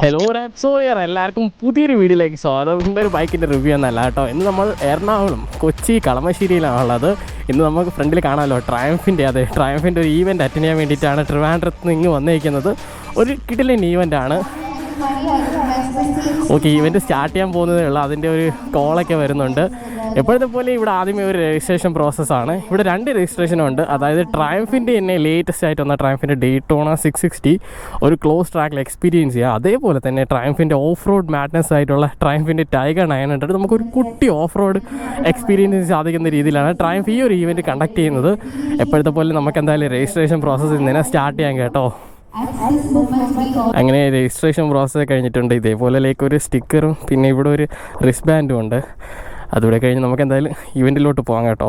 Hello റാപ്സോയർ, എല്ലാവർക്കും പുതിയൊരു വീഡിയോയിലേക്ക് സ്വാഗതം. ഇന്ന് ഒരു ബൈക്കിൻ്റെ റിവ്യൂ എന്നല്ല കേട്ടോ. ഇന്ന് നമ്മൾ എറണാകുളം കൊച്ചി കളമശ്ശേരിയിലാണുള്ളത്. ഇന്ന് നമുക്ക് ഫ്രണ്ടിൽ കാണാമല്ലോ ട്രയംഫിൻ്റെ ഒരു ഈവൻറ്റ് അറ്റൻഡ് ചെയ്യാൻ വേണ്ടിയിട്ടാണ് ട്രിവാൻഡ്രത്ത് നിന്ന് ഇങ്ങ് വന്നിരിക്കുന്നത്. ഒരു കിടിലൻ ഈവൻ്റാണ്. ഓക്കെ, ഈവൻറ്റ് സ്റ്റാർട്ട് ചെയ്യാൻ പോകുന്നതേ ഉള്ളൂ. അതിൻ്റെ ഒരു കോളൊക്കെ വരുന്നുണ്ട്. എപ്പോഴത്തെ പോലെ ഇവിടെ ആദ്യമേ ഒരു രജിസ്ട്രേഷൻ പ്രോസസ്സാണ്. ഇവിടെ 2 രജിസ്ട്രേഷനുണ്ട്. അതായത് ട്രയംഫിൻ്റെ തന്നെ ലേറ്റസ്റ്റ് ആയിട്ട് വന്ന ട്രയംഫിൻ്റെ ഡേറ്റോണ 660 ഒരു ക്ലോസ് ട്രാക്കിൽ എക്സ്പീരിയൻസ് ചെയ്യുക. അതേപോലെ തന്നെ ട്രയംഫിൻ്റെ ഓഫ് റോഡ് മാഡ്നസ് ആയിട്ടുള്ള ട്രയംഫിൻ്റെ ടൈഗർ 900 നമുക്കൊരു കുട്ടി ഓഫ് റോഡ് എക്സ്പീരിയൻസ് സാധിക്കുന്ന രീതിയിലാണ് ട്രയംഫ് ഈ ഒരു ഈവൻറ്റ് കണ്ടക്ട് ചെയ്യുന്നത്. എപ്പോഴത്തെ പോലെ നമുക്ക് എന്തായാലും രജിസ്ട്രേഷൻ പ്രോസസ്സ് ഇന്നലെ സ്റ്റാർട്ട് ചെയ്യാം കേട്ടോ. അങ്ങനെ രജിസ്ട്രേഷൻ പ്രോസസ്സ് കഴിഞ്ഞിട്ടുണ്ട്. ഇതേപോലെ ഒരു സ്റ്റിക്കറും പിന്നെ ഇവിടെ ഒരു റിസ്റ്റ് ബാൻഡും ഉണ്ട്. അതുകൂടെ കഴിഞ്ഞ് നമുക്ക് എന്തായാലും ഇവൻറ്റിലോട്ട് പോകാം കേട്ടോ.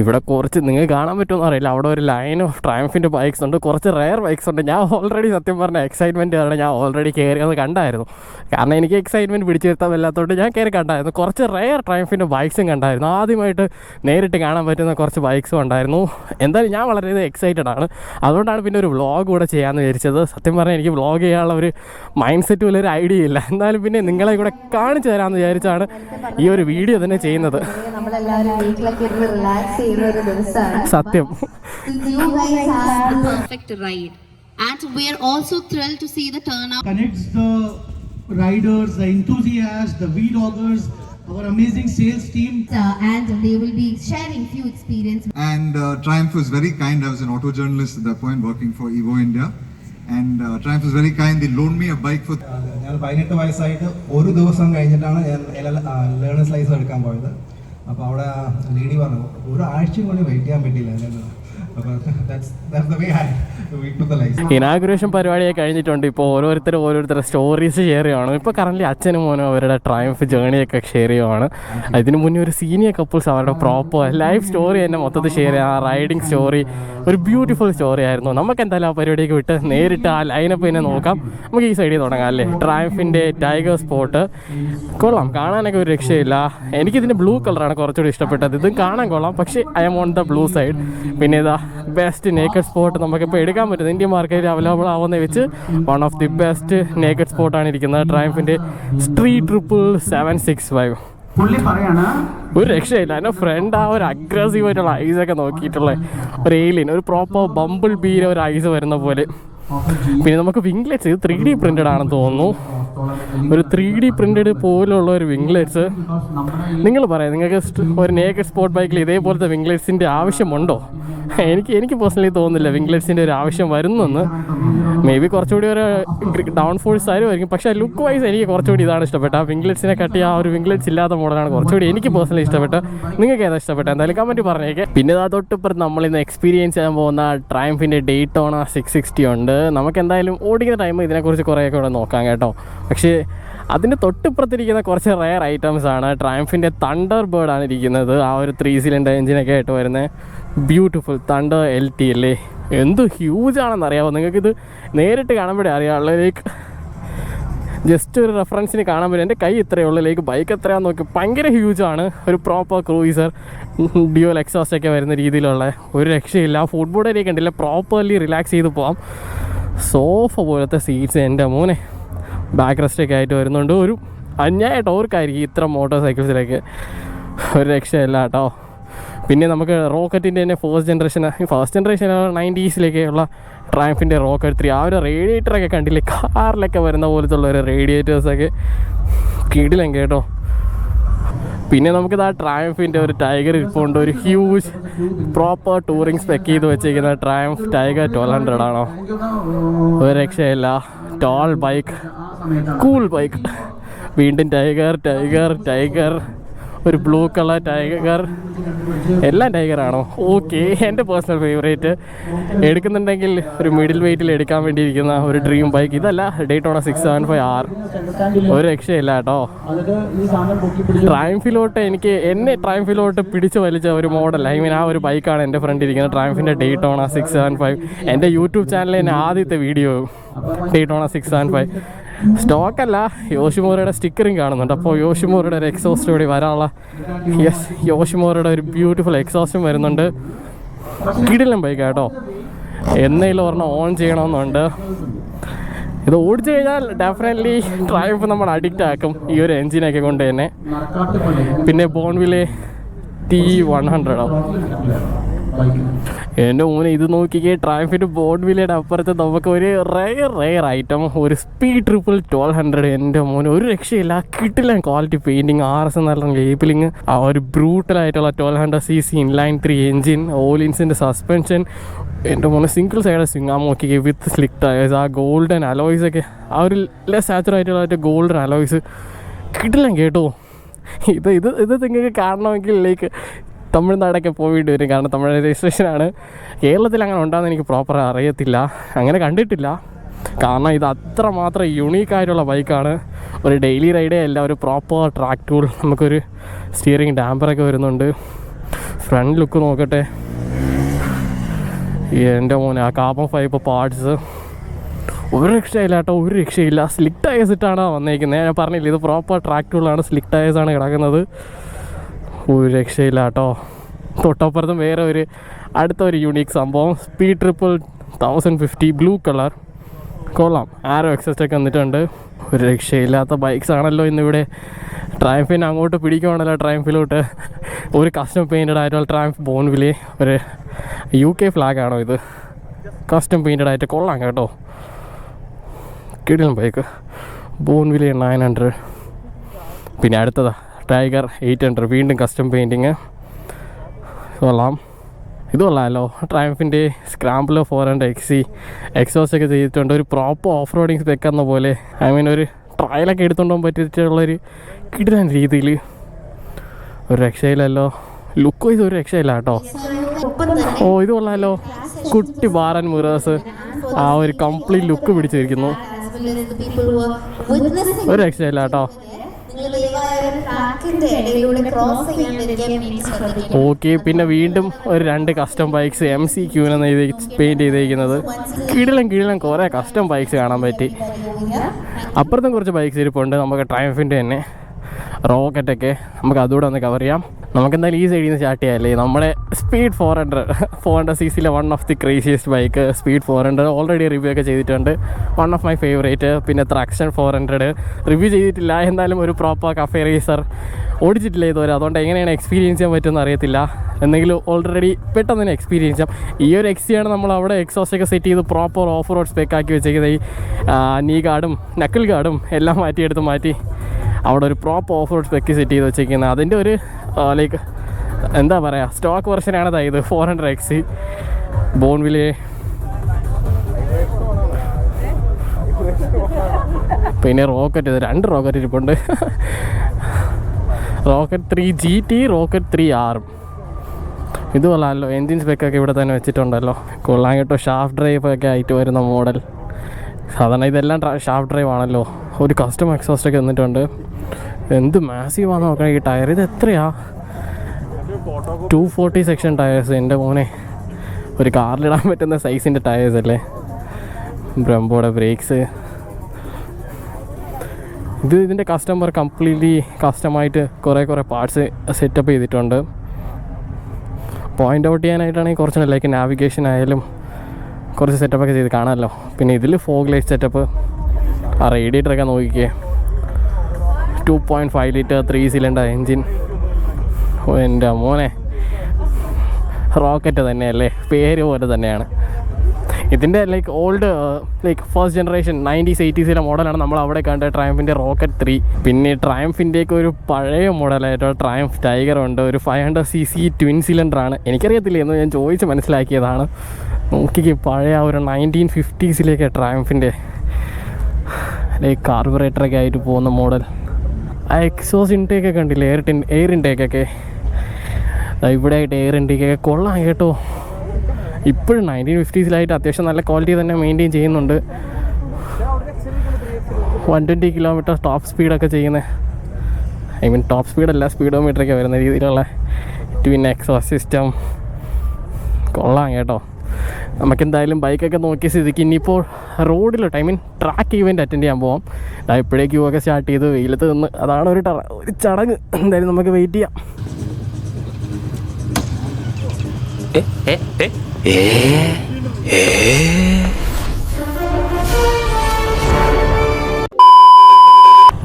ഇവിടെ കുറച്ച് നിങ്ങൾക്ക് കാണാൻ പറ്റുമെന്ന് അറിയില്ല, അവിടെ ഒരു ലൈൻ ഓഫ് ട്രയംഫിൻ്റെ ബൈക്സ് ഉണ്ട്. കുറച്ച് റെയർ ബൈക്സ് ഉണ്ട്. ഞാൻ ഓൾറെഡി സത്യം പറഞ്ഞ എക്സൈറ്റ്മെൻറ്റ് ആണ്. ഞാൻ ഓൾറെഡി കയറിയത് കണ്ടായിരുന്നു. കാരണം എനിക്ക് എക്സൈറ്റ്മെൻറ്റ് പിടിച്ചു നിർത്താൻ വല്ലാത്തതുകൊണ്ട് ഞാൻ കയറി കണ്ടായിരുന്നു. കുറച്ച് റെയർ ട്രയംഫിൻ്റെ ബൈക്സും കണ്ടായിരുന്നു. ആദ്യമായിട്ട് നേരിട്ട് കാണാൻ പറ്റുന്ന കുറച്ച് ബൈക്സും ഉണ്ടായിരുന്നു. എന്തായാലും ഞാൻ വളരെയധികം എക്സൈറ്റഡ് ആണ്. അതുകൊണ്ടാണ് പിന്നെ ഒരു വ്ളോഗ് കൂടെ ചെയ്യാമെന്ന് വിചാരിച്ചത്. സത്യം പറഞ്ഞാൽ എനിക്ക് വ്ളോഗ് ചെയ്യാനുള്ള ഒരു മൈൻഡ് സെറ്റ് പോലൊരു ഐഡിയ ഇല്ല. എന്നാലും പിന്നെ നിങ്ങളെ കൂടെ കാണിച്ചു തരാമെന്ന് വിചാരിച്ചാണ് ഈ ഒരു വീഡിയോ തന്നെ ചെയ്യുന്നത്. സത്യം. And we are also thrilled to see the turnout. Connects the riders, the enthusiasts, the vloggers, our amazing sales team. And they will be sharing few experience. And Triumph was very kind. I was an auto journalist at that point working for Evo India. And Triumph was very kind. They loaned me a bike for... ഞാൻ 18 വയസ്സായിട്ട് ഒരു ദിവസം കഴിഞ്ഞിട്ടാണ് ഞാൻ learners licence എടുക്കാൻ പോയത്. അപ്പോൾ അവിടെ ലേഡി പറഞ്ഞു ഒരാഴ്ചയും കൂടി വെയിറ്റ് ചെയ്യാൻ പറ്റിയില്ല. ഇനാഗുറേഷൻ പരിപാടിയൊക്കെ കഴിഞ്ഞിട്ടുണ്ട്. ഇപ്പോൾ ഓരോരുത്തർ സ്റ്റോറീസ് ഷെയർ ചെയ്യുകയാണ്. ഇപ്പോൾ കറൻറ്റ്ലി അച്ഛനും മോനും അവരുടെ ട്രയംഫ് ജേണിയൊക്കെ ഷെയർ ചെയ്യുകയാണ്. ഇതിന് മുന്നേ ഒരു സീനിയർ കപ്പിൾസ് അവരുടെ പ്രോപ്പർ ലൈഫ് സ്റ്റോറി തന്നെ മൊത്തത്തിൽ ഷെയർ ചെയ്യുക. ആ റൈഡിങ് സ്റ്റോറി ഒരു ബ്യൂട്ടിഫുൾ സ്റ്റോറി ആയിരുന്നു. നമുക്ക് എന്തായാലും ആ പരിപാടിയൊക്കെ വിട്ട് നേരിട്ട് ആ ലൈനപ്പ് തന്നെ നോക്കാം. നമുക്ക് ഈ സൈഡിൽ തുടങ്ങാം അല്ലേ. ട്രയംഫിൻ്റെ ടൈഗർ സ്പോട്ട് കൊള്ളാം, കാണാനൊക്കെ ഒരു രക്ഷയില്ല. എനിക്കിതിൻ്റെ ബ്ലൂ കളറാണ് കുറച്ചുകൂടി ഇഷ്ടപ്പെട്ടത്. ഇതും കാണാൻ കൊള്ളാം, പക്ഷേ I M on the blue side. പിന്നെ ഇതാ ബെസ്റ്റ് നേക്കഡ് സ്പോട്ട് നമുക്കിപ്പോൾ എടുക്കാൻ പറ്റുന്നത് ഇന്ത്യൻ മാർക്കറ്റിൽ അവൈലബിൾ ആവുന്ന വെച്ച് one of the best naked സ്പോട്ടാണ് ഇരിക്കുന്നത്. ട്രയംഫിൻ്റെ സ്ട്രീറ്റ് 765 ഒരു രക്ഷയില്ല. എൻ്റെ ഫ്രണ്ട് ആ ഒരു അഗ്രസീവ് ആയിട്ടുള്ള ഐസൊക്കെ നോക്കിയിട്ടുള്ള ഒരു ഏലിയൻ, ഒരു പ്രോപ്പർ ബമ്പിൾ ബീര ഒരു ഐസ് വരുന്ന പോലെ. പിന്നെ നമുക്ക് വിംഗ്ലെറ്റ്സ് 3D പ്രിൻറ്റഡ് ആണെന്ന് തോന്നുന്നു. ഒരു 3D പ്രിൻറ്റഡ് പോലുള്ള ഒരു വിംഗ്ലെറ്റ്സ്. നിങ്ങൾ പറയാം, നിങ്ങൾക്ക് ഒരു നേക്കഡ് സ്പോർട്ട് ബൈക്കിൽ ഇതേപോലത്തെ വിംഗ്ലെറ്റ്സിൻ്റെ ആവശ്യമുണ്ടോ? എനിക്ക് പേഴ്സണലി തോന്നുന്നില്ല വിംഗ്ലെറ്റ്സിൻ്റെ ഒരു ആവശ്യം വരുന്നെന്ന്. മേ ബി കുറച്ചുകൂടി ഒരു ഡൗൺ ഫോഴ്സ് ആയിരിക്കും. പക്ഷേ ലുക്ക് വൈസ് എനിക്ക് കുറച്ചുകൂടി ഇതാണ് ഇഷ്ടപ്പെട്ടത്. ആ വിംഗ്ലെറ്റ്സിനെ കട്ടി ആ ഒരു വിംഗ്ലെറ്റ്സ് ഇല്ലാത്ത മോഡലാണ് കുറച്ചുകൂടി എനിക്ക് പേഴ്സണലി ഇഷ്ടപ്പെട്ടത്. നിങ്ങൾക്ക് ഏതാ ഇഷ്ടപ്പെട്ടത് എന്തായാലും കമൻറ്റ് പറഞ്ഞേക്കെ. പിന്നെ ആ തൊട്ടിപ്പുറത്ത് നമ്മളിന്ന് എക്സ്പീരിയൻസ് ചെയ്യാൻ പോകുന്ന ട്രയംഫിൻ്റെ ഡേറ്റോണ 660 ഉണ്ട്. നമുക്ക് എന്തായാലും ഓടിക്കുന്ന ടൈം ഇതിനെക്കുറിച്ച് കുറേയൊക്കെ ഇവിടെ നോക്കാം കേട്ടോ. പക്ഷേ അതിൻ്റെ തൊട്ടിപ്പുറത്തിരിക്കുന്ന കുറച്ച് റെയർ ഐറ്റംസ് ആണ്. ട്രയംഫിൻ്റെ തണ്ടർ ബേർഡാണ് ഇരിക്കുന്നത്. ആ ഒരു 3 സിലിണ്ടർ എഞ്ചിനൊക്കെ ആയിട്ട് വരുന്നത് ബ്യൂട്ടിഫുൾ തണ്ടർ LT അല്ലേ. എന്ത് ഹ്യൂജ് ആണെന്ന് അറിയാമോ നിങ്ങൾക്കിത് നേരിട്ട് കാണുമ്പോഴേ അറിയാം. ജസ്റ്റ് ഒരു റെഫറൻസിന് കാണാൻ പറ്റും. എൻ്റെ കൈ ഇത്രയേ ഉള്ളൂ. ബൈക്ക് എത്രയാണെന്ന് നോക്കി ഭയങ്കര ഹ്യൂജാണ്. ഒരു പ്രോപ്പർ ക്രൂയിസർ ഡ്യുവൽ എക്സോസ്റ്റ് ഒക്കെ വരുന്ന രീതിയിലുള്ള ഒരു രക്ഷയില്ല. ഫുട്ബോൾ ഏരിയ കണ്ടില്ല, പ്രോപ്പർലി റിലാക്സ് ചെയ്ത് പോകാം. സോഫ പോലത്തെ സീറ്റ്സ് എൻ്റെ മോനെ. ബാക്ക് റെസ്റ്റൊക്കെ ആയിട്ട് വരുന്നുണ്ട്. ഒരു അന്യായ ടോർക്കായിരിക്കും ഇത്ര മോട്ടോർ സൈക്കിൾസിലേക്ക്. ഒരു രക്ഷയില്ല കേട്ടോ. പിന്നെ നമുക്ക് റോക്കറ്റിൻ്റെ തന്നെ ഫസ്റ്റ് ജനറേഷൻ 90s ട്രയംഫിൻ്റെ റോക്കറ്റ് 3 ആ ഒരു റേഡിയേറ്ററൊക്കെ കണ്ടില്ലേ, കാറിലൊക്കെ വരുന്ന പോലത്തുള്ള ഒരു റേഡിയേറ്റേഴ്സൊക്കെ കിടിലം കേട്ടോ. പിന്നെ നമുക്കിത് ആ ട്രയംഫിൻ്റെ ഒരു ടൈഗർ ഇപ്പോൾ ഉണ്ട്. ഒരു ഹ്യൂജ് പ്രോപ്പർ ടൂറിങ് സ്പെക്ക് ചെയ്ത് വെച്ചിരിക്കുന്ന ട്രയംഫ് ടൈഗർ 1200 ആണോ. ഒരു രക്ഷയില്ല. Tall bike, cool bike. വീണ്ടും ടൈഗർ ഒരു ബ്ലൂ കളർ ടൈഗർ. എല്ലാം ടൈഗറാണോ? ഓക്കെ, എൻ്റെ പേഴ്സണൽ ഫേവറേറ്റ്. എടുക്കുന്നുണ്ടെങ്കിൽ ഒരു മിഡിൽ വെയ്റ്റിൽ എടുക്കാൻ വേണ്ടിയിരിക്കുന്ന ഒരു ഡ്രീം ബൈക്ക്. ഇതല്ല, ഡേറ്റോണ 675R. ഒരു രക്ഷയില്ല കേട്ടോ. ട്രയംഫിലോട്ട് പിടിച്ച് വലിച്ച ഒരു മോഡൽ, ആ ഒരു ബൈക്കാണ് എൻ്റെ ഫ്രണ്ട് ഇരിക്കുന്നത്. ട്രയംഫിൻ്റെ ഡേറ്റോണ 675. എൻ്റെ യൂട്യൂബ് ചാനലിൽ തന്നെ ആദ്യത്തെ വീഡിയോ ഡേറ്റോണ 675. സ്റ്റോക്കല്ല, യോഷിമോറയുടെ സ്റ്റിക്കറിങ് കാണുന്നുണ്ട്. അപ്പോൾ യോഷിമോറയുടെ ഒരു എക്സോസ്റ്റ് കൂടി വരാനുള്ള യോഷിമോറയുടെ ഒരു ബ്യൂട്ടിഫുൾ എക്സോസ്റ്റും വരുന്നുണ്ട്. കിടിലൻ ബൈക്ക് കേട്ടോ. എന്നേലും ഒരെണ്ണം ഓൺ ചെയ്യണമെന്നുണ്ട്. ഇത് ഓടിച്ചു കഴിഞ്ഞാൽ ഡെഫിനറ്റ്ലി ട്രയംഫ് നമ്മൾ അഡിക്റ്റ് ആക്കും ഈ ഒരു എൻജിനൊക്കെ കൊണ്ട് തന്നെ. പിന്നെ ബോൺവിലെ T100 എൻ്റെ മോനെ ഇത് നോക്കിക്കേ. ട്രയംഫിൻ്റെ ബോൺവിലയുടെ അപ്പുറത്ത് നമുക്ക് ഒരു റെയർ ഐറ്റം, ഒരു സ്പീഡ് ട്രിപ്പിൾ 1200. എൻ്റെ മോനെ ഒരു രക്ഷയില്ല, കിട്ടില്ല ക്വാളിറ്റി പെയിൻറ്റിങ്, RS എന്നുള്ള ലേബിളിങ്, ആ ഒരു ബ്രൂട്ടലായിട്ടുള്ള 1200cc ഇൻലൈൻ 3 എൻജിൻ, ഓലിൻസിൻ്റെ സസ്പെൻഷൻ. എൻ്റെ മോനെ സിംഗിൾ സൈഡ് സ്വിങ് ആ നോക്കിക്കേ വിത്ത് സ്ലിക്ക് ടയേഴ്സ്, ആ ഗോൾഡൻ അലോയ്സ് ഒക്കെ, ആ ഒരു ലെസ് സാച്ചുറേറ്റുള്ള ഗോൾഡൻ അലോയ്സ് കിട്ടില്ല കേട്ടോ. ഇത് നിങ്ങൾക്ക് കാണണമെങ്കിൽ ലൈക്ക് തമിഴ്നാടൊക്കെ പോയിട്ട് വരും, കാരണം തമിഴ് രജിസ്ട്രേഷനാണ്. കേരളത്തിൽ അങ്ങനെ ഉണ്ടാകുന്ന എനിക്ക് പ്രോപ്പർ അറിയത്തില്ല, അങ്ങനെ കണ്ടിട്ടില്ല. കാരണം ഇത് അത്രമാത്രം യുണീക്കായിട്ടുള്ള ബൈക്കാണ്. ഒരു ഡെയിലി റൈഡേ അല്ല, ഒരു പ്രോപ്പർ ട്രാക്ക് ടൂൾ. നമുക്കൊരു സ്റ്റിയറിംഗ് ഡാമ്പറൊക്കെ വരുന്നുണ്ട്. ഫ്രണ്ട് ലുക്ക് നോക്കട്ടെ, എൻ്റെ മോനെ ആ കാർബൺ ഫൈബർ പാർട്സ് ഒരു രക്ഷയില്ല കേട്ടോ, ഒരു രക്ഷയില്ല. സ്ലിക്ക് ടയേഴ്സ് ഇട്ടാണ് വന്നേക്കുന്നത്. ഞാൻ പറഞ്ഞില്ല ഇത് പ്രോപ്പർ ട്രാക്ക് ടൂളാണ്, സ്ലിക്ക് ടയേഴ്സാണ് കിടക്കുന്നത്. ഒരു രക്ഷയില്ല കേട്ടോ. തൊട്ടപ്പുറത്തും വേറെ ഒരു അടുത്തൊരു യൂണീക്ക് സംഭവം, സ്പീഡ് ട്രിപ്പിൾ 1050 ബ്ലൂ കളർ. കൊള്ളാം, ആരോ എക്സസ്റ്റൊക്കെ വന്നിട്ടുണ്ട്. ഒരു രക്ഷയില്ലാത്ത ബൈക്സ് ആണല്ലോ ഇന്നിവിടെ. ട്രയംഫിനെ അങ്ങോട്ട് പിടിക്കുവാണല്ലോ, ട്രയംഫിലോട്ട്. ഒരു കസ്റ്റം പെയിൻറ്റഡ് ആയിട്ടുള്ള ട്രയംഫ് ബോൺവിലെ ഒരു UK ഫ്ലാഗാണോ ഇത്, കസ്റ്റം പെയിൻറ്റഡ് ആയിട്ട്. കൊള്ളാം കേട്ടോ, കിടിലൻ ബൈക്ക്. ബോൺവിലെ 900. പിന്നെ അടുത്തതാ ടൈഗർ 800, വീണ്ടും കസ്റ്റം പെയിൻറ്റിങ്. കൊള്ളാം, ഇത് കൊള്ളാമല്ലോ. ട്രയംഫിൻ്റെ സ്ക്രാംബ്ലർ 400XC എക്സോസ്റ്റ് ഒക്കെ ചെയ്തിട്ടുണ്ട്. ഒരു പ്രോപ്പർ ഓഫ് റോഡിങ് സ്പെക്ക് എന്ന പോലെ, ഐ മീൻ ഒരു ട്രയലൊക്കെ എടുത്തുകൊണ്ട് പോകാൻ പറ്റിയിട്ടുള്ളൊരു കിടിലൻ രീതിയിൽ. ഒരു രക്ഷയില്ലല്ലോ, ലുക്ക് വൈസ് ഒരു രക്ഷയില്ല കേട്ടോ. ഓ ഇത് കൊള്ളാമല്ലോ, കുട്ടി ബാറൻ മിറേഴ്സ്, ആ ഒരു കംപ്ലീറ്റ് ലുക്ക് പിടിച്ചിരിക്കുന്നു. ഒരു രക്ഷയില്ല കേട്ടോ. ഓക്കെ, പിന്നെ വീണ്ടും ഒരു 2 കസ്റ്റം ബൈക്സ് MCQ പെയിൻറ്റ് ചെയ്തിരിക്കുന്നത്. കിടിലം കുറേ കസ്റ്റം ബൈക്സ് കാണാൻ പറ്റി. അപ്പുറത്തും കുറച്ച് ബൈക്സ് ഇരിപ്പുണ്ട്, നമുക്ക് ട്രയംഫിൻ്റെ തന്നെ റോക്കറ്റൊക്കെ. നമുക്ക് അതുകൂടെ ഒന്ന് കവർ ചെയ്യാം. നമുക്കെന്തായാലും ഈ സൈഡിൽ നിന്ന് സ്റ്റാർട്ട് ചെയ്യാമല്ലേ. നമ്മുടെ speed 400cc one of the craziest bike speed 400 already review ഒക്കെ ചെയ്തിട്ടുണ്ട്. One of my favourite. പിന്നെ ട്രാക്ഷൻ 400 റിവ്യൂ ചെയ്തിട്ടില്ല, എന്നാലും ഒരു പ്രോപ്പർ കഫേ റേസർ ഓടിച്ചിട്ടില്ല ഇതുവരെ. അതുകൊണ്ട് എങ്ങനെയാണ് എക്സ്പീരിയൻസ് ചെയ്യാൻ പറ്റുമെന്ന് അറിയത്തില്ല. എന്തെങ്കിലും ഓൾറെഡി പെട്ടെന്ന് തന്നെ എക്സ്പീരിയൻസ് ചെയ്യാം. ഈ ഒരു XC-ആണ് നമ്മൾ അവിടെ എക്സോസ്റ്റൊക്കെ സെറ്റ് ചെയ്ത് പ്രോപ്പർ ഓഫ് റോഡ് സ്പെക്കാക്കി വെച്ചേക്കുന്നത്. ഈ നീ ഗാർഡും നക്കിൾ ഗാർഡും എല്ലാം മാറ്റി അവിടെ ഒരു proper off road spec set ചെയ്ത് വെച്ചേക്കുന്നത്. അതിൻ്റെ ഒരു ലൈക്ക് എന്താ പറയുക, സ്റ്റോക്ക് വെർഷനാണ് ഇത് 400XC ബോൺവിലെ. പിന്നെ റോക്കറ്റ്, 2 റോക്കറ്റ് ഇരിപ്പുണ്ട്. Rocket 3 GT, rocket 3R. ഇത് കൊള്ളാമല്ലോ, എൻജിൻ സ്പെക്കൊക്കെ ഇവിടെ തന്നെ വെച്ചിട്ടുണ്ടല്ലോ. കൊള്ളാൻ കേട്ടോ. ഷാഫ്റ്റ് ഡ്രൈവ് ഒക്കെ ആയിട്ട് വരുന്ന മോഡൽ. സാധാരണ ഇതെല്ലാം ഷാഫ്റ്റ് ഡ്രൈവ് ആണല്ലോ. ഒരു കസ്റ്റം എക്സോസ്റ്റൊക്കെ വന്നിട്ടുണ്ട്. എന്ത് മാസീവാന്ന് നോക്കണം ഈ ടയർ. ഇത് എത്രയാ? 240 സെക്ഷൻ ടയേഴ്സ്. എൻ്റെ മോനെ, ഒരു കാറിലിടാൻ പറ്റുന്ന സൈസിൻ്റെ ടയേഴ്സ് അല്ലേ. ബ്രംബോയുടെ ബ്രേക്സ്. ഇതിൻ്റെ കസ്റ്റമർ കംപ്ലീറ്റ്ലി കസ്റ്റമായിട്ട് കുറേ പാർട്സ് സെറ്റപ്പ് ചെയ്തിട്ടുണ്ട്. പോയിൻ്റ് ഔട്ട് ചെയ്യാനായിട്ടാണെങ്കിൽ കുറച്ച് ലൈക്ക് നാവിഗേഷൻ ആയാലും കുറച്ച് സെറ്റപ്പൊക്കെ ചെയ്ത് കാണാമല്ലോ. പിന്നെ ഇതിൽ ഫോഗ് ലൈറ്റ് സെറ്റപ്പ്, ആ റേഡിയേറ്ററൊക്കെ നോക്കിക്കേ. 2.5 ലിറ്റർ 3 സിലിണ്ടർ എൻജിൻ. എൻ്റെ മോനെ, റോക്കറ്റ് തന്നെയല്ലേ, പേര് പോലെ തന്നെയാണ്. ഇതിൻ്റെ like old like first generation 90s 80s മോഡലാണ് നമ്മൾ അവിടെ കണ്ട ട്രയംഫിൻ്റെ റോക്കറ്റ് 3. പിന്നെ ട്രയംഫിൻ്റെയൊക്കെ ഒരു പഴയ മോഡലായിട്ടോ ട്രയംഫ് ടൈഗർ ഉണ്ട്. ഒരു 500cc ട്വിൻ സിലിണ്ടറാണ്. എനിക്കറിയത്തില്ല എന്ന് ഞാൻ ചോദിച്ച് മനസ്സിലാക്കിയതാണ്. നോക്കിക്ക് പഴയ ഒരു 1950s ട്രയംഫിൻ്റെ ലൈക്ക് കാർബറേറ്ററൊക്കെ ആയിട്ട് പോകുന്ന മോഡൽ. ആ എക്സോസ് ഇൻടേക്കൊക്കെ കണ്ടില്ലേ, എയർ ഇൻടേക്കൊക്കെ ഇവിടെ ആയിട്ട് എയർ ഇൻടേക്കൊക്കെ കൊള്ളാം കേട്ടോ. ഇപ്പോഴും 1950s അത്യാവശ്യം നല്ല ക്വാളിറ്റി തന്നെ മെയിൻറ്റെയിൻ ചെയ്യുന്നുണ്ട്. 120 കിലോമീറ്റർ ടോപ്പ് സ്പീഡൊക്കെ ചെയ്യുന്നത്. ഐ മീൻ ടോപ്പ് സ്പീഡല്ല, സ്പീഡോമീറ്ററൊക്കെ വരുന്ന രീതിയിലുള്ള ട്വിൻ എക്സോസ് സിസ്റ്റം. കൊള്ളാം കേട്ടോ. നമുക്കെന്തായാലും ബൈക്കൊക്കെ നോക്കിയ സ്ഥിതിക്ക് ഇനിയിപ്പോൾ റോഡിലോട്ട് I mean track event attend ചെയ്യാൻ പോകാം. ഇപ്പോഴേ ക്യൂ ഒക്കെ സ്റ്റാർട്ട് ചെയ്ത് വെയിലത്ത് നിന്ന്, അതാണ് ഒരു ചടങ്ങ്. എന്തായാലും നമുക്ക് വെയിറ്റ് ചെയ്യാം.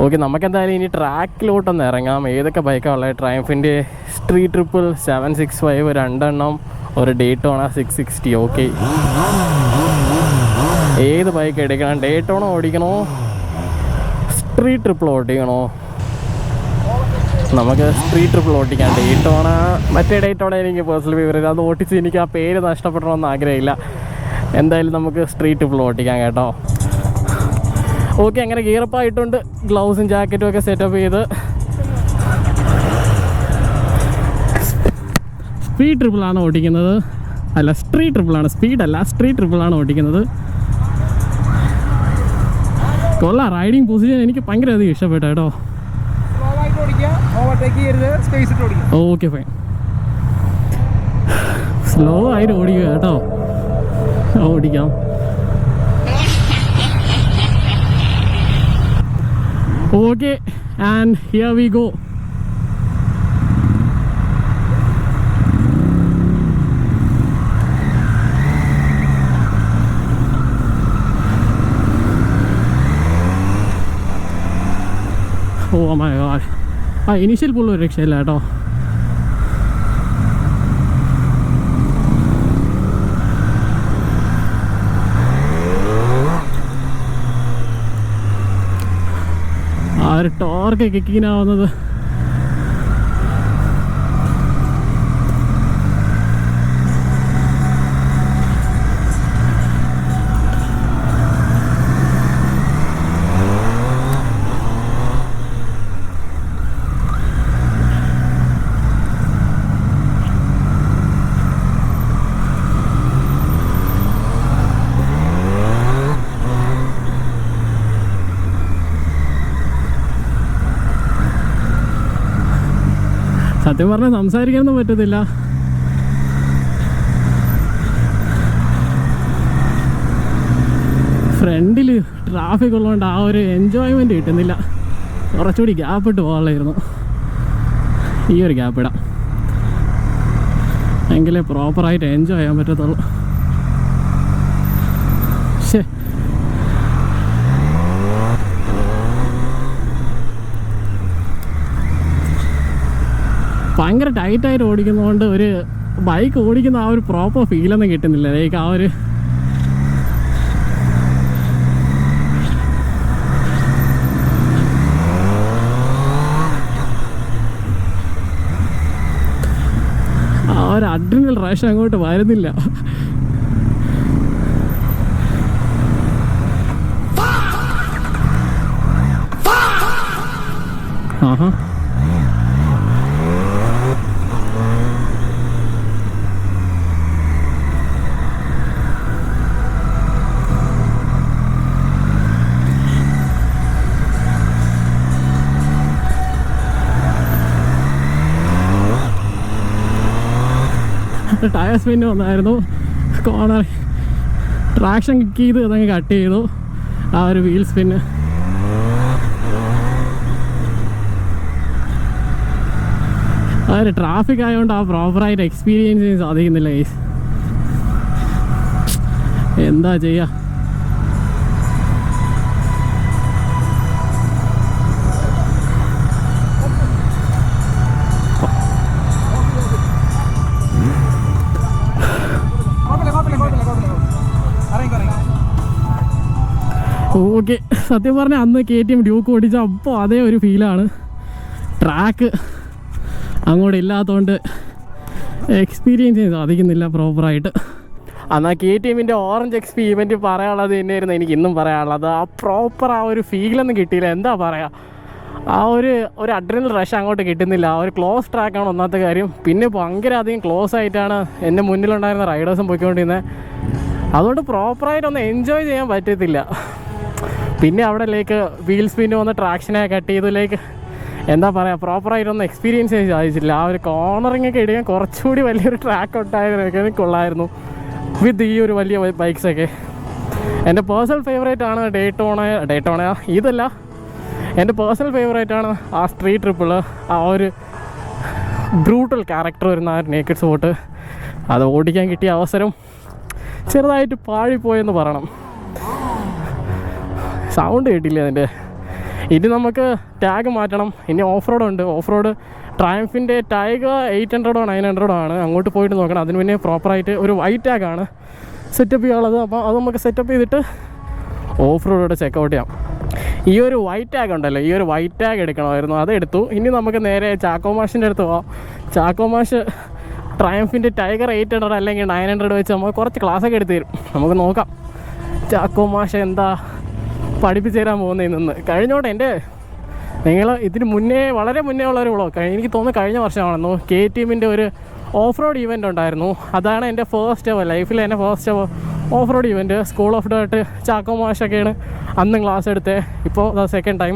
ഓക്കെ, നമുക്കെന്തായാലും ഇനി ട്രാക്കിലോട്ടൊന്ന് ഇറങ്ങാം. ഏതൊക്കെ ബൈക്കാണ് ഉള്ളത്? ട്രയംഫിൻ്റെ സ്ട്രീറ്റ് ട്രിപ്പിൾ 765 2 ഒരു ഡേറ്റോണ 660. ഓക്കെ, ഏത് ബൈക്ക് എടുക്കണം? ഡേറ്റോണ ഓടിക്കണോ, സ്ട്രീറ്റ് ട്രിപ്പിൾ ഓടിക്കണോ? നമുക്ക് സ്ട്രീറ്റ് ട്രിപ്പിൾ ഓടിക്കാം. ഡേറ്റോണ, മറ്റേ ഡേറ്റോണ എനിക്ക് പേഴ്സണൽ ഫേവറേറ്റ്. അത് ഓടിച്ച് എനിക്ക് ആ പേര് നഷ്ടപ്പെടണമെന്ന് ആഗ്രഹമില്ല. എന്തായാലും നമുക്ക് സ്ട്രീറ്റ് ട്രിപ്പിൾ ഓടിക്കാം കേട്ടോ. ഓക്കെ, അങ്ങനെ ഗിയറപ്പായിട്ടുണ്ട്. ഗ്ലൗസും ജാക്കറ്റും ഒക്കെ സെറ്റപ്പ് ചെയ്ത് സ്പീഡ് ട്രിപ്പിളാണ് ഓടിക്കുന്നത്. അല്ല, സ്ട്രീറ്റ് ട്രിപ്പിളാണ്, സ്പീഡല്ല, സ്ട്രീറ്റ് ട്രിപ്പിളാണ് ഓടിക്കുന്നത്. കൊള്ളാം, റൈഡിങ് പൊസിഷൻ എനിക്ക് ഭയങ്കര അധികം ഇഷ്ടപ്പെട്ടു കേട്ടോ. ഓക്കെ ഫൈൻ, സ്ലോ ആയിട്ട് ഓടിക്കുക കേട്ടോ. ഓടിക്കാം. Okay, and here we go. Oh my god. Initial pull ഒരു രക്ഷയില്ല കേട്ടോ. ആ ഒരു ടോർക്ക് കിക്കിനാവുന്നത് സത്യം പറഞ്ഞാൽ സംസാരിക്കാനൊന്നും പറ്റത്തില്ല. ഫ്രണ്ടിൽ ട്രാഫിക് ഉള്ളതുകൊണ്ട് ആ ഒരു എൻജോയ്മെൻറ്റ് കിട്ടുന്നില്ല. കുറച്ചുകൂടി ഗ്യാപ്പ് ഇട്ട് പോകാനുള്ളായിരുന്നു. ഈ ഒരു ഗ്യാപ്പ് ഇടാം, എങ്കിലേ പ്രോപ്പറായിട്ട് എൻജോയ് ചെയ്യാൻ പറ്റത്തുള്ളൂ. ശേ, ഭയങ്കര ടൈറ്റായിട്ട് ഓടിക്കുന്നതുകൊണ്ട് ഒരു ബൈക്ക് ഓടിക്കുന്ന ആ ഒരു പ്രോപ്പർ ഫീലൊന്നും കിട്ടുന്നില്ല. ലൈക്ക് ആ ഒരു അഡ്രിനൽ റഷ് അങ്ങോട്ട് വരുന്നില്ല. ആഹാ, ടയർ സ്പിന്ന് വന്നായിരുന്നു. കോർണർ ട്രാക്ഷൻ കിക്ക് ചെയ്ത് അതങ്ങ് കട്ട് ചെയ്തു ആ ഒരു വീൽ സ്പിന്ന്. അതൊരു ട്രാഫിക് ആയതുകൊണ്ട് ആ പ്രോപ്പറായിട്ട് എക്സ്പീരിയൻസ് ചെയ്യാൻ സാധിക്കുന്നില്ല ഗൈസ്. എന്താ ചെയ്യുക? ഓക്കെ, സത്യം പറഞ്ഞാൽ അന്ന് KTM ഡ്യൂക്ക് ഓടിച്ച അപ്പോൾ അതേ ഒരു ഫീലാണ്. ട്രാക്ക് അങ്ങോട്ട് ഇല്ലാത്തതുകൊണ്ട് എക്സ്പീരിയൻസ് ചെയ്യാൻ സാധിക്കുന്നില്ല പ്രോപ്പറായിട്ട്. എന്നാൽ KTMൻ്റെ ഓറഞ്ച് എക്സ്പീരിമെൻറ്റ് പറയാനുള്ളത് തന്നെയായിരുന്നു എനിക്ക് ഇന്നും പറയാനുള്ളത്. ആ പ്രോപ്പർ ആ ഒരു ഫീലൊന്നും കിട്ടിയില്ല. എന്താ പറയുക, ആ ഒരു അഡ്രിനൽ റഷ് അങ്ങോട്ട് കിട്ടുന്നില്ല. ആ ഒരു ക്ലോസ് ട്രാക്കാണ് ഒന്നാമത്തെ കാര്യം. പിന്നെ ഭയങ്കര അധികം ക്ലോസ് ആയിട്ടാണ് എൻ്റെ മുന്നിലുണ്ടായിരുന്ന റൈഡേഴ്സും പോയിക്കൊണ്ടിരുന്നത്. അതുകൊണ്ട് പ്രോപ്പറായിട്ടൊന്നും എൻജോയ് ചെയ്യാൻ പറ്റത്തില്ല. പിന്നെ അവിടെ വീൽ സ്പിന്ന് വന്ന് ട്രാക്ഷനെ കട്ട് ചെയ്തതിലേക്ക് എന്താ പറയുക, പ്രോപ്പറായിട്ടൊന്നും എക്സ്പീരിയൻസ് ചെയ്യാൻ സാധിച്ചില്ല. ആ ഒരു കോർണറിങ് ഒക്കെ ഇടിക്കാൻ കുറച്ചുകൂടി വലിയൊരു ട്രാക്ക് ഉണ്ടായതൊക്കെ കൊള്ളായിരുന്നു വിത്ത് ഈ ഒരു വലിയ ബൈക്സൊക്കെ. എൻ്റെ പേഴ്സണൽ ഫേവറേറ്റ് ആണ് ഡേറ്റോണ ഇതല്ല, എൻ്റെ പേഴ്സണൽ ഫേവറേറ്റ് ആണ് ആ സ്ട്രീറ്റ് ട്രിപ്പിൾ. ആ ഒരു ബ്രൂട്ടൽ ക്യാരക്ടർ വരുന്ന ആ ഒരു നേക്കഡ് സ്പോട്ട്. അത് ഓടിക്കാൻ കിട്ടിയ അവസരം ചെറുതായിട്ട് പാഴിപ്പോയെന്ന് പറയണം. സൗണ്ട് കിട്ടില്ല അതിൻ്റെ. ഇനി നമുക്ക് ടാഗ് മാറ്റണം. ഇനി ഓഫ് റോഡ് ഉണ്ട്. ഓഫ് റോഡ് ട്രയംഫിൻ്റെ ടൈഗർ 800 900 ആണ്. അങ്ങോട്ട് പോയിട്ട് നോക്കണം. അതിന് മുന്നേ പ്രോപ്പറായിട്ട് ഒരു വൈറ്റ് ടാഗാണ് സെറ്റപ്പ് ചെയ്യാനുള്ളത്. അപ്പോൾ അത് നമുക്ക് സെറ്റപ്പ് ചെയ്തിട്ട് ഓഫ് റോഡോടെ ചെക്കൗട്ട് ചെയ്യാം. ഈ ഒരു വൈറ്റ് ടാഗ് ഉണ്ടല്ലോ, ഈ ഒരു വൈറ്റ് ടാഗ് എടുക്കണമായിരുന്നു, അതെടുത്തു. ഇനി നമുക്ക് നേരെ ചാക്കോ മാഷിൻ്റെ അടുത്ത് പോവാം. ചാക്കോ മാഷ് ട്രയംഫിൻ്റെ ടൈഗർ 800 അല്ലെങ്കിൽ 900 വെച്ച് നമുക്ക് കുറച്ച് ക്ലാസ്സൊക്കെ എടുത്ത് തരും. നമുക്ക് നോക്കാം ചാക്കോ മാഷ് എന്താ പഠിപ്പിച്ചു തരാൻ പോകുന്നതിൽ നിന്ന്. കഴിഞ്ഞോട്ടെ എൻ്റെ നിങ്ങൾ ഇതിന് മുന്നേ വളരെ മുന്നേ ഉള്ളൊരു വ്ളോഗ്, എനിക്ക് തോന്നുന്നു കഴിഞ്ഞ വർഷമാണെന്നു KTM ഒരു ഓഫ് റോഡ് ഇവൻ്റ് ഉണ്ടായിരുന്നു. അതാണ് എൻ്റെ ഫസ്റ്റ് എവർ ലൈഫിൽ എൻ്റെ first ever off road event. School of dirt Chacko മാഷൊക്കെയാണ് അന്ന് ക്ലാസ് എടുത്തത്. ഇപ്പോൾ സെക്കൻഡ് ടൈം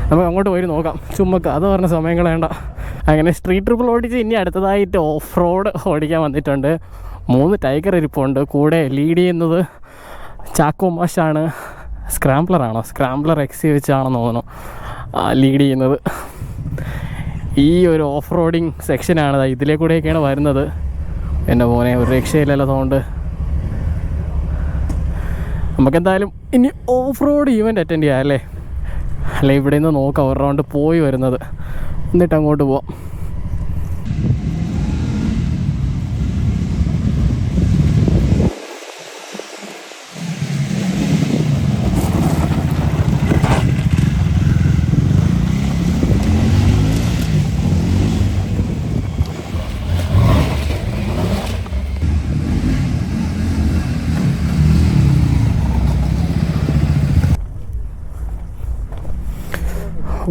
നമുക്ക് അങ്ങോട്ട് പോയി നോക്കാം. ചുമ്മക്ക് അത് പറഞ്ഞ സമയം കളയണ്ട. അങ്ങനെ സ്ട്രീറ്റ് ട്രിപ്പിൾ ഓടിച്ച് ഇനി അടുത്തതായിട്ട് ഓഫ് റോഡ് ഓടിക്കാൻ വന്നിട്ടുണ്ട്. 3 ടൈഗർ ഇരിപ്പുണ്ട്. കൂടെ ലീഡ് ചെയ്യുന്നത് ചാക്കോ മാഷാണ്. സ്ക്രാംബ്ലറാണോ, സ്ക്രാംബ്ലർ XC വെച്ചാണെന്ന് തോന്നുന്നു ലീഡ് ചെയ്യുന്നത്. ഈ ഒരു ഓഫ് റോഡിങ് സെക്ഷനാണ്, ഇതിലേ കൂടെയൊക്കെയാണ് വരുന്നത്. എൻ്റെ മോനെ ഒരു രക്ഷയില്ലല്ലോ സൗണ്ട്. നമുക്കെന്തായാലും ഇനി ഓഫ് റോഡ് ഈവൻ്റ് അറ്റൻഡ് ചെയ്യാം അല്ലേ. അല്ലെ ഇവിടെ നിന്ന് നോക്കാം ഒരു റൗണ്ട് പോയി വരുന്നത്, എന്നിട്ട് അങ്ങോട്ട് പോവാം.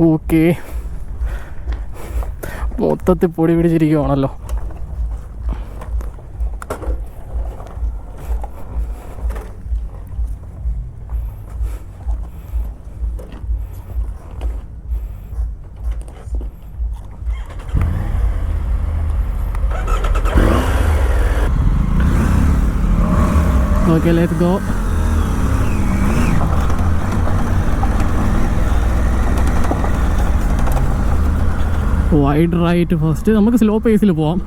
ഓക്കെ, മൊത്തത്തിൽ പൊടി പിടിച്ചിരിക്കുവാണല്ലോ. Okay, let's go. Wide right first. നമുക്ക് സ്ലോ പേസിൽ പോവാം.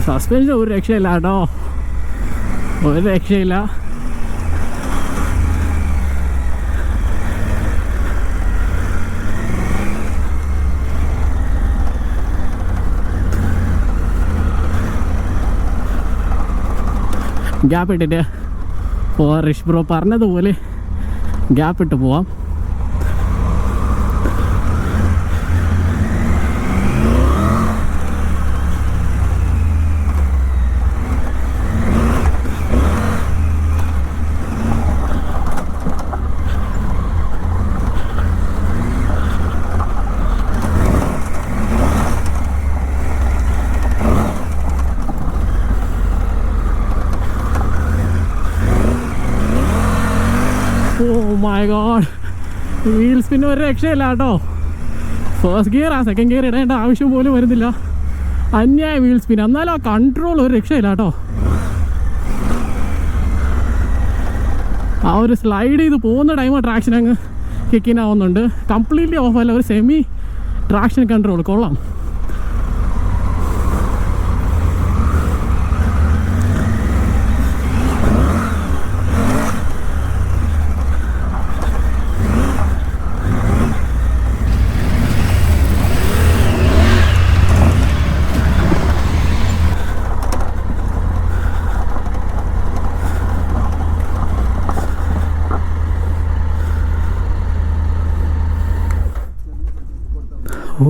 സസ്പെൻഷൻ ഒരു രക്ഷയില്ല കേട്ടോ, ഒരു രക്ഷയില്ല. ഗ്യാപ്പ് ഇട്ടിട്ട് പോവാം. റിഷ് ബ്രോ പറഞ്ഞതുപോലെ ഗ്യാപ്പ് ഇട്ട് പോവാം. മൈ ഗോഡ്, വീൽ സ്പിൻ ഒരു രക്ഷയില്ല കേട്ടോ. ഫസ്റ്റ് ഗിയർ സെക്കൻഡ് ഗിയർ ഇടേണ്ട ആവശ്യം പോലും വരുന്നില്ല. അന്യായ വീൽ സ്പിൻ, എന്നാലും ആ കൺട്രോൾ ഒരു രക്ഷയില്ല കേട്ടോ. ആ ഒരു സ്ലൈഡ് ചെയ്ത് പോകുന്ന ടൈം ട്രാക്ഷൻ അങ്ങ് കിക്കിൻ ആവുന്നുണ്ട്. കംപ്ലീറ്റ്ലി ഓഫ് അല്ല, ഒരു സെമി ട്രാക്ഷൻ കൺട്രോൾ കൊള്ളാം.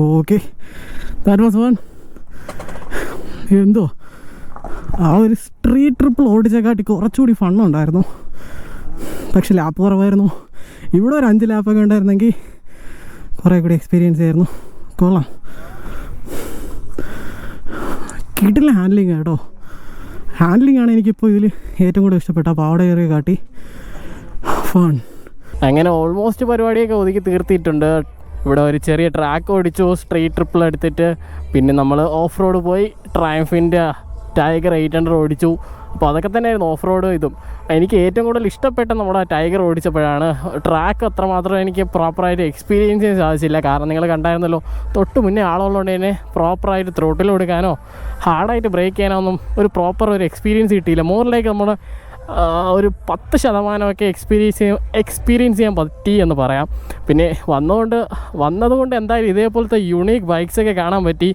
Okay, that was one. എന്തോ ആ ഒരു സ്ട്രീറ്റ് ട്രിപ്പിൾ ഓടിച്ചേക്കാട്ടി കുറച്ചുകൂടി ഫണ്ണുണ്ടായിരുന്നു. പക്ഷെ ലാപ്പ് കുറവായിരുന്നു. ഇവിടെ ഒരു 5 ലാപ്പൊക്കെ ഉണ്ടായിരുന്നെങ്കിൽ കുറേ കൂടി എക്സ്പീരിയൻസ് ആയിരുന്നു. കൊള്ളാം, കിട്ടില്ല ഹാൻഡ്ലിങ് കേട്ടോ. ഹാൻഡ്ലിംഗ് ആണ് എനിക്കിപ്പോൾ ഇതിൽ ഏറ്റവും കൂടുതൽ ഇഷ്ടപ്പെട്ട. അപ്പോൾ അവിടെ കയറി കാട്ടി ഫൺ. അങ്ങനെ ഓൾമോസ്റ്റ് പരിപാടിയൊക്കെ ഒതുക്കി തീർത്തിട്ടുണ്ട്. ഇവിടെ ഒരു ചെറിയ ട്രാക്ക് ഓടിച്ചു, സ്ട്രീറ്റ് ട്രിപ്പിൾ എടുത്തിട്ട് പിന്നെ നമ്മൾ ഓഫ് റോഡ് പോയി ട്രയംഫിൻ്റെ ടൈഗർ 800 ഓടിച്ചു. അപ്പോൾ അതൊക്കെ തന്നെയായിരുന്നു ഓഫ് റോഡ് ഇതും. എനിക്ക് ഏറ്റവും കൂടുതൽ ഇഷ്ടപ്പെട്ട നമ്മുടെ ടൈഗർ ഓടിച്ചപ്പോഴാണ്. ട്രാക്ക് അത്രമാത്രം എനിക്ക് പ്രോപ്പറായിട്ട് എക്സ്പീരിയൻസ് ചെയ്യാൻ സാധിച്ചില്ല. കാരണം നിങ്ങൾ കണ്ടായിരുന്നല്ലോ, തൊട്ട് മുന്നേ ആളുള്ളതുകൊണ്ട് തന്നെ പ്രോപ്പറായിട്ട് ത്രോട്ടിൽ കൊടുക്കാനോ ഹാർഡായിട്ട് ബ്രേക്ക് ചെയ്യാനോ ഒന്നും ഒരു പ്രോപ്പർ ഒരു എക്സ്പീരിയൻസ് കിട്ടിയില്ല. മോറിലേക്ക് നമ്മൾ ഒരു 10% എക്സ്പീരിയൻസ് ചെയ്യാൻ പറ്റി എന്ന് പറയാം. പിന്നെ വന്നതുകൊണ്ട് എന്തായാലും ഇതേപോലത്തെ യുണീക്ക് ബൈക്സൊക്കെ കാണാൻ പറ്റി.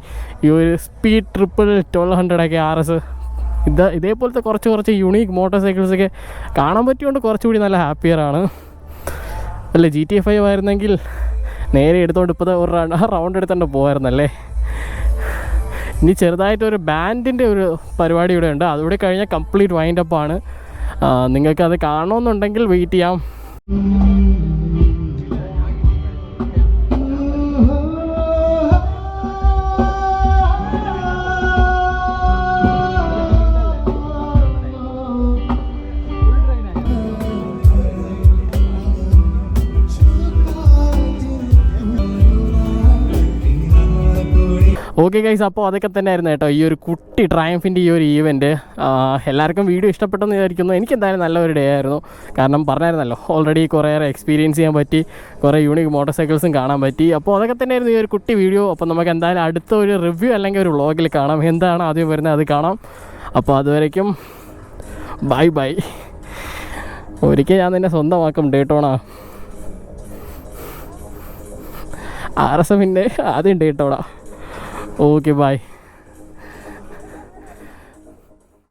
ഈ ഒരു സ്പീഡ് 1200 RS ഇതേപോലത്തെ കുറച്ച് യുണീക്ക് മോട്ടോർ സൈക്കിൾസൊക്കെ കാണാൻ പറ്റിയോണ്ട് കുറച്ചുകൂടി നല്ല ഹാപ്പിയറാണ്. അല്ല GTA 5 ആയിരുന്നെങ്കിൽ നേരെ എടുത്തുകൊണ്ട് ഇപ്പോൾ ഒരു റൗണ്ട് എടുത്തുകൊണ്ട് പോകാമായിരുന്നല്ലേ. ഇനി ചെറുതായിട്ടൊരു ബാൻഡിൻ്റെ ഒരു പരിപാടി ഇവിടെ ഉണ്ട്. അതുകൂടി കഴിഞ്ഞാൽ കംപ്ലീറ്റ് വൈൻഡപ്പാണ്. നിങ്ങൾക്കത് കാണണമെന്നുണ്ടെങ്കിൽ വെയിറ്റ് ചെയ്യാം. ഓക്കെ ഗൈസ്, അപ്പോൾ അതൊക്കെ തന്നെയായിരുന്നു കേട്ടോ ഈ ഒരു കുട്ടി ട്രയംഫിൻ്റെ ഈ ഒരു ഈവൻറ്റ്. എല്ലാവർക്കും വീഡിയോ ഇഷ്ടപ്പെട്ടെന്ന് വിചാരിക്കുന്നു. എനിക്ക് എന്തായാലും നല്ലൊരു ഡേ ആയിരുന്നു. കാരണം പറഞ്ഞായിരുന്നല്ലോ, ഓൾറെഡി കുറേയേറെ എക്സ്പീരിയൻസ് ചെയ്യാൻ പറ്റി, കുറേ യൂണിക് മോട്ടോർ സൈക്കിൾസും കാണാൻ പറ്റി. അപ്പോൾ അതൊക്കെ തന്നെയായിരുന്നു ഈ ഒരു കുട്ടി വീഡിയോ. അപ്പോൾ നമുക്ക് എന്തായാലും അടുത്ത ഒരു റിവ്യൂ അല്ലെങ്കിൽ ഒരു വ്ളോഗിൽ കാണാം. എന്താണ് ആദ്യം വരുന്നത് അത് കാണാം. അപ്പോൾ അതുവരേക്കും ബൈ. ഒരിക്കൽ ഞാൻ നിന്നെ സ്വന്തമാക്കും ഡേറ്റോണാ. RS പിന്നെ ആദ്യം ഡേറ്റോണാ. Okay, bye.